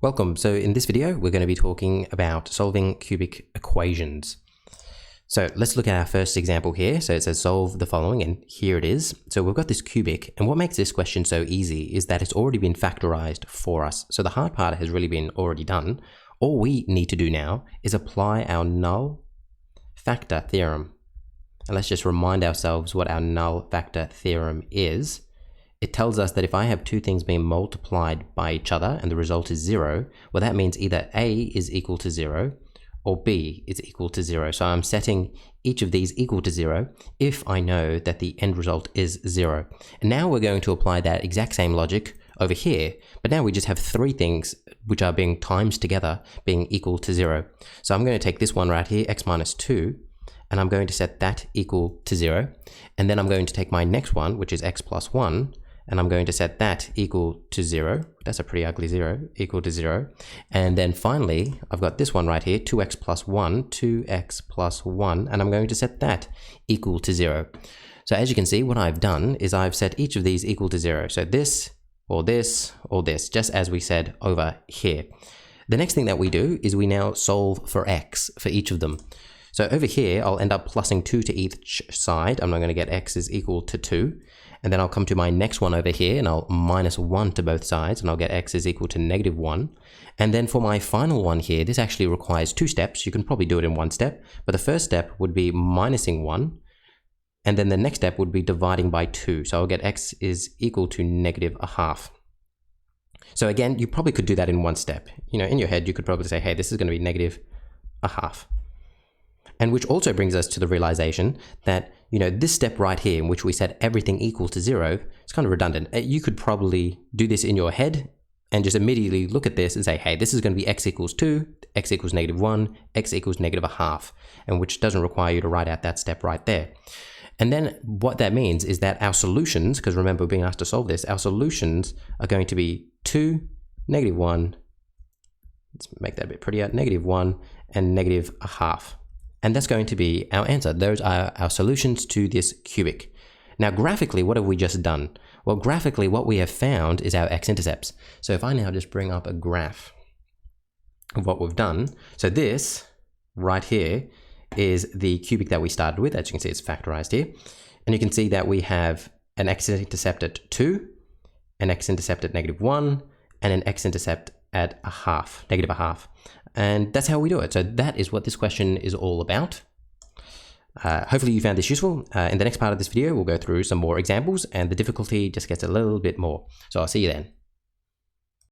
Welcome. So in this video, we're going to be talking about solving cubic equations. So let's look at our first example here. So it says solve the following, and here it is. So we've got this cubic, and what makes this question so easy is that it's already been factorized for us. So the hard part has really been already done. All we need to do now is apply our null factor theorem. And let's just remind ourselves what our null factor theorem is. It tells us that if I have two things being multiplied by each other and the result is 0, well, that means either A is equal to 0 or B is equal to 0. So I'm setting each of these equal to 0 if I know that the end result is 0. And now we're going to apply that exact same logic over here, but now we just have three things which are being times together being equal to 0. So I'm going to take this one right here, x minus 2, and I'm going to set that equal to 0. And then I'm going to take my next one, which is x plus 1, and I'm going to set that equal to 0. That's a pretty ugly 0, equal to 0. And then finally, I've got this one right here, 2x plus 1, 2x plus 1, and I'm going to set that equal to 0. So as you can see, what I've done is I've set each of these equal to 0. So this, or this, or this, just as we said over here. The next thing that we do is we now solve for x for each of them. So over here, I'll end up plussing 2 to each side. I'm not going to get x is equal to 2. And then I'll come to my next one over here and I'll minus 1 to both sides and I'll get x is equal to negative 1. And then for my final one here, this actually requires 2 steps. You can probably do it in 1 step, but the first step would be minusing 1. And then the next step would be dividing by 2. So I'll get x is equal to negative a half. So again, you probably could do that in 1 step. You know, in your head, you could probably say, hey, this is going to be negative a half. And which also brings us to the realization that, you know, this step right here in which we set everything equal to 0, it's kind of redundant. You could probably do this in your head and just immediately look at this and say, hey, this is going to be x equals 2, x equals negative 1, x equals negative a half, and which doesn't require you to write out that step right there. And then what that means is that our solutions, because remember we're being asked to solve this, our solutions are going to be 2, negative 1, let's make that a bit prettier, negative 1, and negative a half. And that's going to be our answer. Those are our solutions to this cubic. Now, graphically, what have we just done? Well, graphically, what we have found is our x-intercepts. So if I now just bring up a graph of what we've done. So this right here is the cubic that we started with. As you can see, it's factorized here. And you can see that we have an x-intercept at 2, an x-intercept at negative 1, and an x-intercept at a half, negative a half. And that's how we do it. So that is what this question is all about. Hopefully you found this useful. In the next part of this video, we'll go through some more examples and the difficulty just gets a little bit more. So I'll see you then.